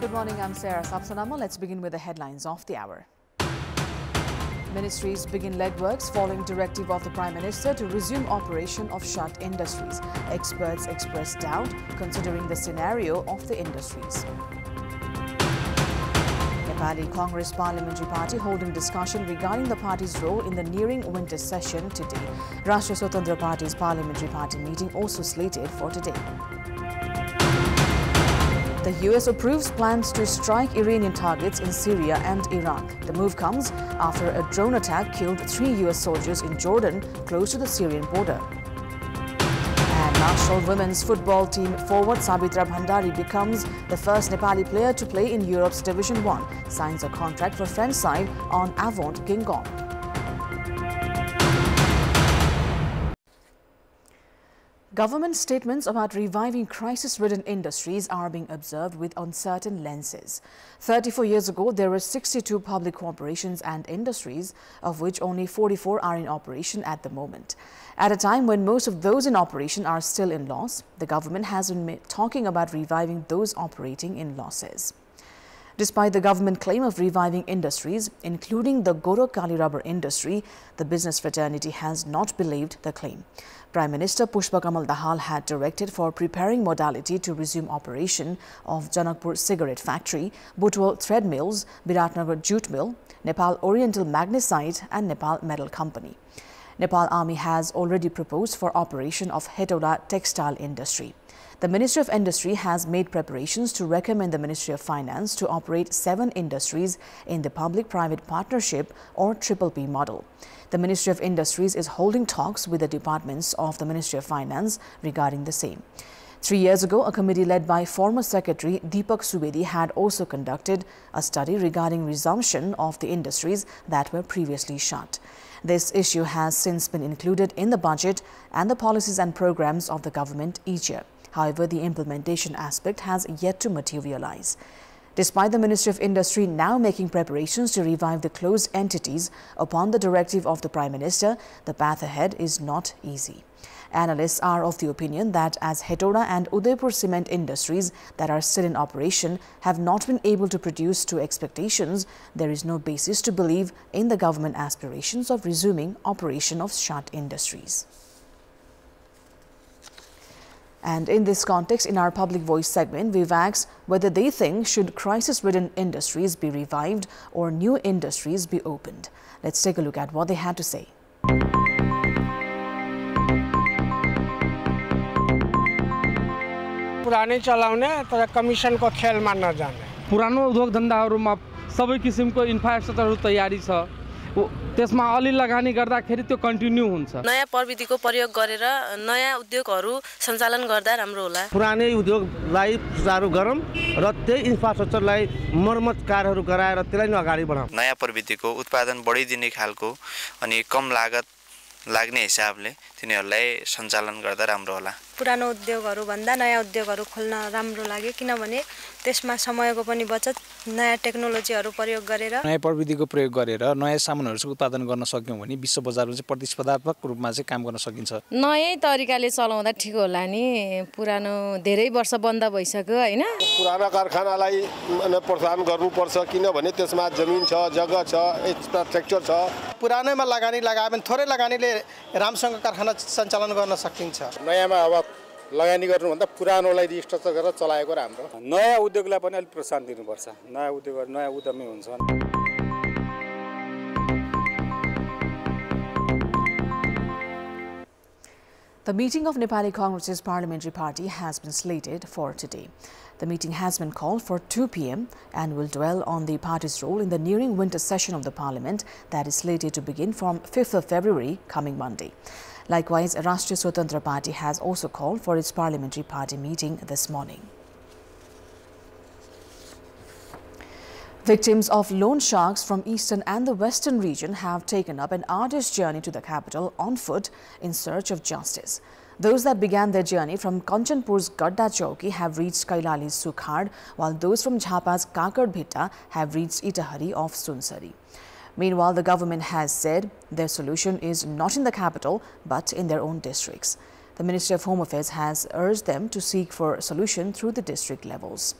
Good morning, I'm Sarah Sapsanamma. Let's begin with the headlines of the hour. Ministries begin legworks following directive of the Prime Minister to resume operation of shut industries. Experts express doubt considering the scenario of the industries. Nepali Congress Parliamentary Party holding discussion regarding the party's role in the nearing winter session today. Rashtriya Swatantra Party's Parliamentary Party meeting also slated for today. The US approves plans to strike Iranian targets in Syria and Iraq. The move comes after a drone attack killed 3 US soldiers in Jordan, close to the Syrian border. And national women's football team forward Sabitra Bhandari becomes the first Nepali player to play in Europe's Division 1, signs a contract for French side on Avant Guingamp. Government statements about reviving crisis-ridden industries are being observed with uncertain lenses. 34 years ago, there were 62 public corporations and industries, of which only 44 are in operation at the moment. At a time when most of those in operation are still in loss, the government has been talking about reviving those operating in losses. Despite the government claim of reviving industries, including the Gorokali rubber industry, the business fraternity has not believed the claim. Prime Minister Pushpa Kamal Dahal had directed for preparing modality to resume operation of Janakpur cigarette factory, Butwal thread mills, Biratnagar jute mill, Nepal Oriental Magnesite and Nepal Metal Company. Nepal Army has already proposed for operation of Hetauda textile industry. The Ministry of Industry has made preparations to recommend the Ministry of Finance to operate 7 industries in the public-private partnership or PPP model. The Ministry of Industries is holding talks with the departments of the Ministry of Finance regarding the same. 3 years ago, a committee led by former Secretary Deepak Subedi had also conducted a study regarding resumption of the industries that were previously shut. This issue has since been included in the budget and the policies and programs of the government each year. However, the implementation aspect has yet to materialize. Despite the Ministry of Industry now making preparations to revive the closed entities upon the directive of the Prime Minister, the path ahead is not easy. Analysts are of the opinion that as Hetauda and Udaipur cement industries that are still in operation have not been able to produce to expectations, there is no basis to believe in the government aspirations of resuming operation of shut industries. And in this context, in our Public Voice segment, we've asked whether they think should crisis-ridden industries be revived or new industries be opened. Let's take a look at what they had to say. पुरानै चलाउने तर कमिसनको खेलमा नजाने पुरानो उद्योग धन्दाहरुमा सबै किसिमको इन्फ्रास्ट्रक्चरहरु तयारी छ त्यसमा अलि लगानी गर्दाखेरि त्यो कन्टिन्यू हुन्छ नयाँ प्रविधिको प्रयोग गरेर नयाँ उद्योगहरु सञ्चालन गर्दा राम्रो होला पुरानै उद्योगलाई सुचारु गरौँ र त्यही इन्फ्रास्ट्रक्चरलाई मर्मत कार्यहरु गराएर त्यसलाई नै अगाडि बढाउँ नयाँ प्रविधिको उत्पादन बढाइदिने खालको अनि कम लागत लाग्ने हिसाबले तिनीहरुलाई सञ्चालन गर्दा राम्रो होला पुरानो उद्योगहरु भन्दा नयाँ उद्योगहरु खोल्न राम्रो लाग्यो किनभने त्यसमा समयको पनि बचत नयाँ टेक्नोलोजीहरु प्रयोग गरेर नयाँ प्रविधिको प्रयोग गरेर नयाँ सामानहरु उत्पादन गर्न सक्यौं भने विश्व बजारमा चाहिँ प्रतिस्पर्धात्मक रूपमा चाहिँ काम गर्न सकिन्छ नयाँ तरिकाले चलाउँदा ठीक होला नि पुरानो धेरै वर्ष बन्द भइसक्यो हैन पुराना कारखानालाई प्रोत्साहन गर्नुपर्छ किनभने त्यसमा जमिन छ जग्गा छ इन्फ्रास्ट्रक्चर छ पुरानैमा लगानी लगायो भने थोरै लगानीले रामसँग कारखाना सञ्चालन गर्न सकिन्छ नयाँमा अब लगानी गर्नुभन्दा पुरानोलाई रिस्ट्रक्चर गरेर चलाएको राम्रो नयाँ उद्योगलाई पनि अलि प्रोत्साहन दिनुपर्छ नयाँ उद्योग नयाँ उद्यमी हुन्छ The meeting of Nepali Congress's Parliamentary Party has been slated for today. The meeting has been called for 2 p.m. and will dwell on the party's role in the nearing winter session of the parliament that is slated to begin from 5th of February coming Monday. Likewise, Rashtriya Swatantra Party has also called for its parliamentary party meeting this morning. Victims of loan sharks from eastern and the western region have taken up an arduous journey to the capital on foot in search of justice. Those that began their journey from Kanchanpur's Gadda Chowki have reached Kailali's Sukhad, while those from Jhapa's Kakad Bhitta have reached Itahari of Sunsari. Meanwhile, the government has said their solution is not in the capital but in their own districts. The Ministry of Home Affairs has urged them to seek for a solution through the district levels.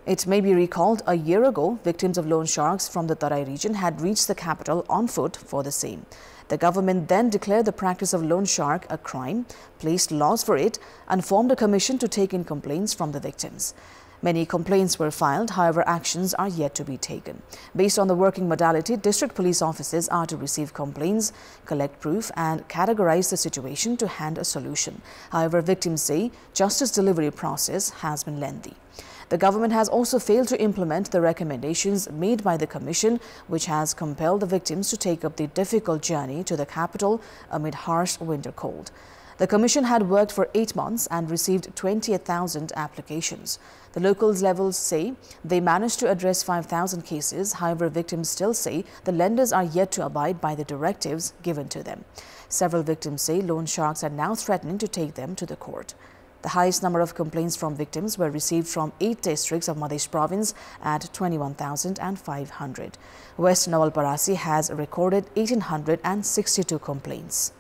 It may be recalled a year ago, victims of loan sharks from the Tarai region had reached the capital on foot for the same. The government then declared the practice of loan shark a crime, placed laws for it, and formed a commission to take in complaints from the victims. Many complaints were filed, however, actions are yet to be taken. Based on the working modality, district police offices are to receive complaints, collect proof, and categorize the situation to hand a solution. However, victims say justice delivery process has been lengthy. The government has also failed to implement the recommendations made by the Commission, which has compelled the victims to take up the difficult journey to the capital amid harsh winter cold. The Commission had worked for 8 months and received 28,000 applications. The locals levels say they managed to address 5,000 cases. However, victims still say the lenders are yet to abide by the directives given to them. Several victims say loan sharks are now threatening to take them to the court. The highest number of complaints from victims were received from 8 districts of Madhya province at 21,500. West Nawalparasi has recorded 1,862 complaints.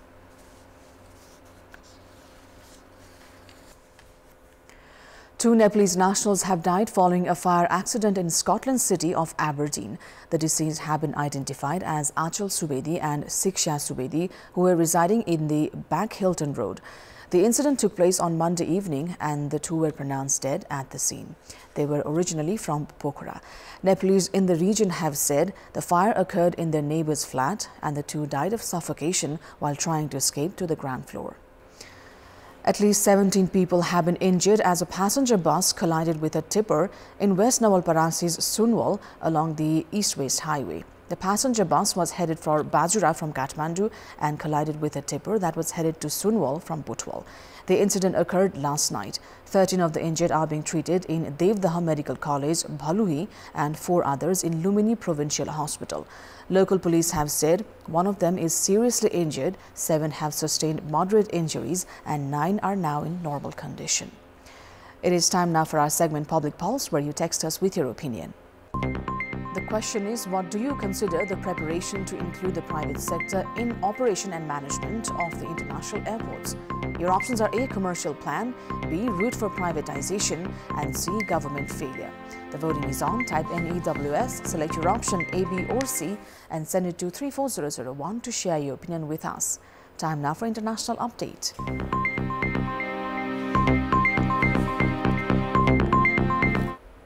Two Nepalese nationals have died following a fire accident in Scotland's city of Aberdeen. The deceased have been identified as Achal Subedi and Siksha Subedi, who were residing in the Back Hilton Road. The incident took place on Monday evening and the two were pronounced dead at the scene. They were originally from Pokhara. Nepalese in the region have said the fire occurred in their neighbor's flat and the two died of suffocation while trying to escape to the ground floor. At least 17 people have been injured as a passenger bus collided with a tipper in West Nawalparasi's Sunwal along the East-West Highway. The passenger bus was headed for Bajura from Kathmandu and collided with a tipper that was headed to Sunwal from Butwal. The incident occurred last night. 13 of the injured are being treated in Devdaha Medical College, Bhaluhi, and 4 others in Lumini Provincial Hospital. Local police have said one of them is seriously injured, 7 have sustained moderate injuries, and 9 are now in normal condition. It is time now for our segment Public Pulse, where you text us with your opinion. The question is, what do you consider the preparation to include the private sector in operation and management of the international airports? Your options are A. Commercial plan, B. Route for privatization, and C. Government failure. The voting is on. Type NEWS, select your option A, B or C and send it to 34001 to share your opinion with us. Time now for international update.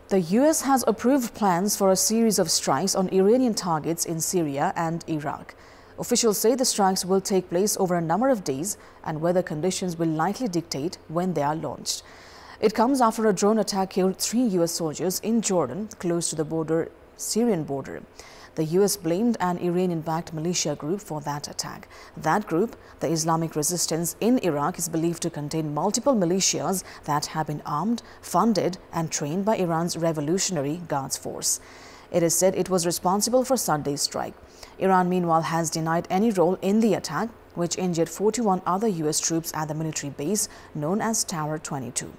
The US has approved plans for a series of strikes on Iranian targets in Syria and Iraq. Officials say the strikes will take place over a number of days and weather conditions will likely dictate when they are launched. It comes after a drone attack killed 3 US soldiers in Jordan, close to the Syrian border. The US blamed an Iranian-backed militia group for that attack. That group, the Islamic Resistance in Iraq, is believed to contain multiple militias that have been armed, funded and trained by Iran's Revolutionary Guards Force. It is said it was responsible for Sunday's strike. Iran, meanwhile, has denied any role in the attack, which injured 41 other US troops at the military base known as Tower 22.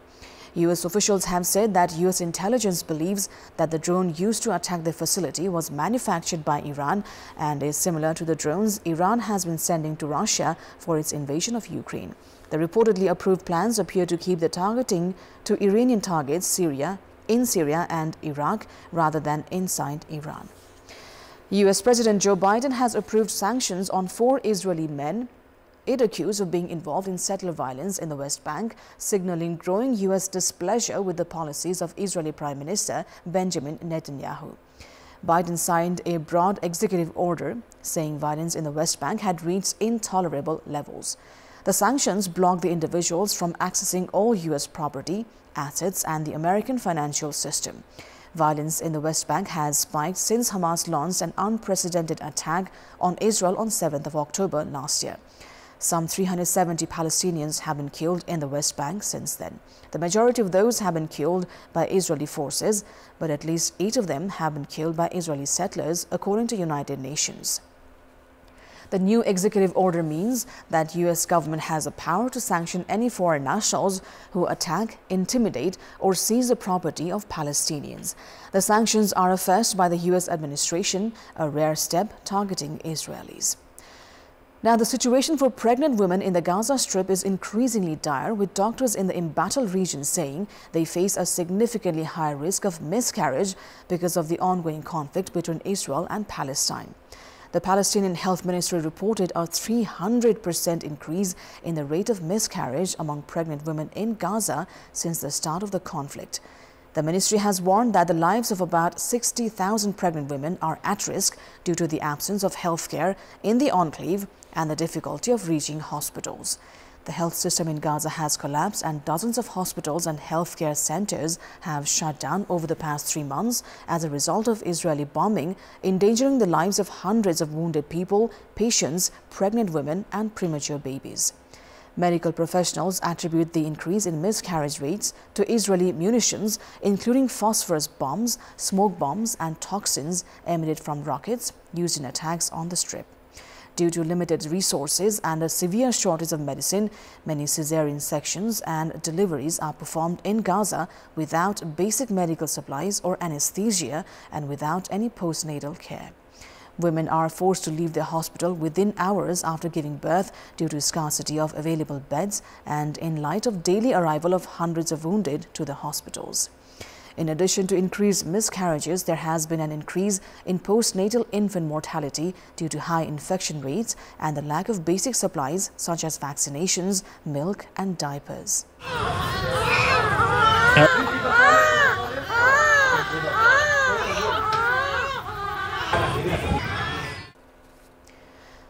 US officials have said that US intelligence believes that the drone used to attack the facility was manufactured by Iran and is similar to the drones Iran has been sending to Russia for its invasion of Ukraine. The reportedly approved plans appear to keep the targeting to Iranian targets in Syria and Iraq rather than inside Iran. US President Joe Biden has approved sanctions on 4 Israeli men accused of being involved in settler violence in the West Bank, signaling growing US displeasure with the policies of Israeli Prime Minister Benjamin Netanyahu. Biden signed a broad executive order saying violence in the West Bank had reached intolerable levels. The sanctions block the individuals from accessing all US property, assets and the American financial system. Violence in the West Bank has spiked since Hamas launched an unprecedented attack on Israel on 7th of October last year. Some 370 Palestinians have been killed in the West Bank since then. The majority of those have been killed by Israeli forces, but at least 8 of them have been killed by Israeli settlers, according to United Nations. The new executive order means that US government has the power to sanction any foreign nationals who attack, intimidate or seize the property of Palestinians. The sanctions are a first by the US administration, a rare step targeting Israelis. Now, the situation for pregnant women in the Gaza Strip is increasingly dire, with doctors in the embattled region saying they face a significantly higher risk of miscarriage because of the ongoing conflict between Israel and Palestine. The Palestinian Health Ministry reported a 300% increase in the rate of miscarriage among pregnant women in Gaza since the start of the conflict. The ministry has warned that the lives of about 60,000 pregnant women are at risk due to the absence of health care in the enclave and the difficulty of reaching hospitals. The health system in Gaza has collapsed and dozens of hospitals and healthcare centers have shut down over the past 3 months as a result of Israeli bombing, endangering the lives of hundreds of wounded people, patients, pregnant women and premature babies. Medical professionals attribute the increase in miscarriage rates to Israeli munitions, including phosphorus bombs, smoke bombs and toxins emitted from rockets used in attacks on the Strip. Due to limited resources and a severe shortage of medicine, many cesarean sections and deliveries are performed in Gaza without basic medical supplies or anesthesia and without any postnatal care. Women are forced to leave their hospital within hours after giving birth due to scarcity of available beds and in light of daily arrival of hundreds of wounded to the hospitals. In addition to increased miscarriages, there has been an increase in postnatal infant mortality due to high infection rates and the lack of basic supplies such as vaccinations, milk and diapers.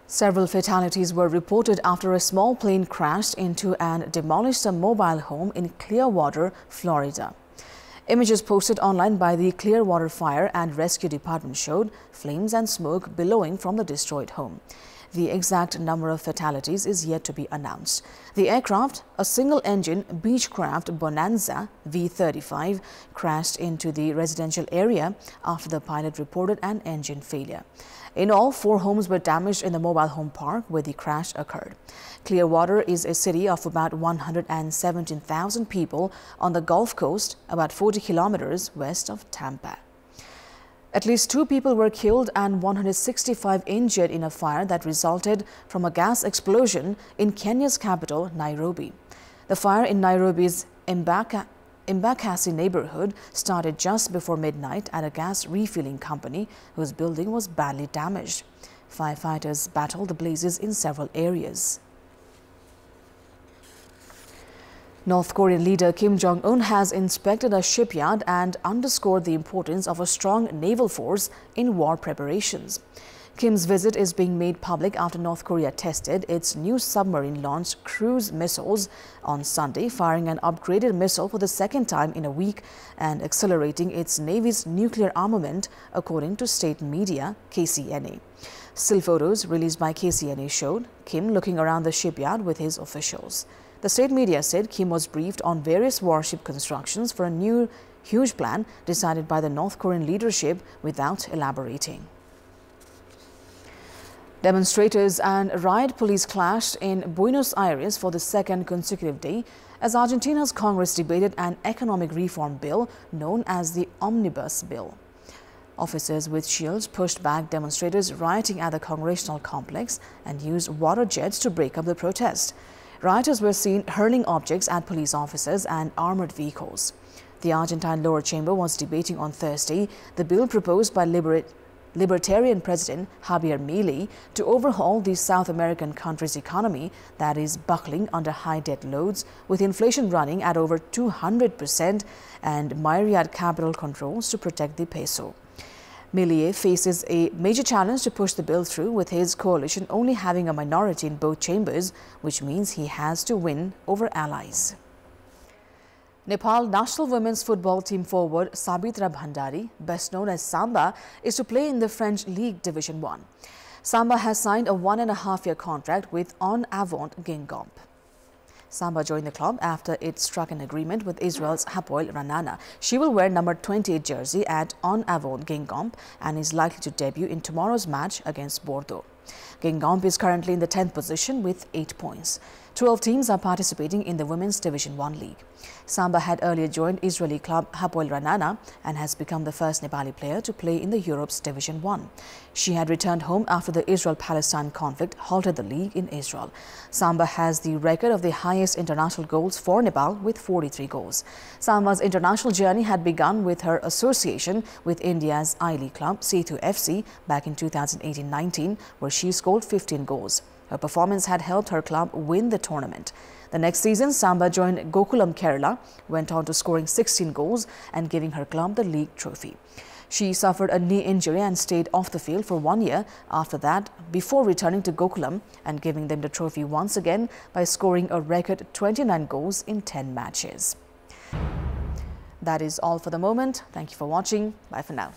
Several fatalities were reported after a small plane crashed into and demolished a mobile home in Clearwater, Florida. Images posted online by the Clearwater Fire and Rescue Department showed flames and smoke billowing from the destroyed home. The exact number of fatalities is yet to be announced. The aircraft, a single-engine Beechcraft Bonanza V-35, crashed into the residential area after the pilot reported an engine failure. In all, 4 homes were damaged in the mobile home park where the crash occurred. Clearwater is a city of about 117,000 people on the Gulf Coast, about 40 kilometers west of Tampa. At least 2 people were killed and 165 injured in a fire that resulted from a gas explosion in Kenya's capital, Nairobi. The fire in Nairobi's Embakasi neighborhood started just before midnight at a gas refilling company whose building was badly damaged. Firefighters battled the blazes in several areas. North Korean leader Kim Jong-un has inspected a shipyard and underscored the importance of a strong naval force in war preparations. Kim's visit is being made public after North Korea tested its new submarine-launched cruise missiles on Sunday, firing an upgraded missile for the second time in a week and accelerating its Navy's nuclear armament, according to state media KCNA. Still photos released by KCNA showed Kim looking around the shipyard with his officials. The state media said Kim was briefed on various warship constructions for a new huge plan decided by the North Korean leadership without elaborating. Demonstrators and riot police clashed in Buenos Aires for the second consecutive day as Argentina's Congress debated an economic reform bill known as the Omnibus Bill. Officers with shields pushed back demonstrators rioting at the congressional complex and used water jets to break up the protest. Rioters were seen hurling objects at police officers and armored vehicles. The Argentine lower chamber was debating on Thursday the bill proposed by Libertarian President Javier Milei to overhaul the South American country's economy that is buckling under high debt loads, with inflation running at over 200% and myriad capital controls to protect the peso. Milei faces a major challenge to push the bill through, with his coalition only having a minority in both chambers, which means he has to win over allies. Nepal national women's football team forward Sabitra Bhandari, best known as Samba, is to play in the French League Division 1. Samba has signed a 1.5-year contract with En Avant Guingamp. Samba joined the club after it struck an agreement with Israel's Hapoel Ra'anana. She will wear number 28 jersey at En Avant Guingamp and is likely to debut in tomorrow's match against Bordeaux. Guingamp is currently in the 10th position with 8 points. 12 teams are participating in the Women's Division 1 League. Samba had earlier joined Israeli club Hapoel Ra'anana and has become the first Nepali player to play in the Europe's Division 1. She had returned home after the Israel-Palestine conflict halted the league in Israel. Samba has the record of the highest international goals for Nepal with 43 goals. Samba's international journey had begun with her association with India's I-League club Setu FC back in 2018-19, where she scored 15 goals. Her performance had helped her club win the tournament. The next season, Samba joined Gokulam Kerala, went on to scoring 16 goals and giving her club the league trophy. She suffered a knee injury and stayed off the field for 1 year after that, before returning to Gokulam and giving them the trophy once again by scoring a record 29 goals in 10 matches. That is all for the moment. Thank you for watching. Bye for now.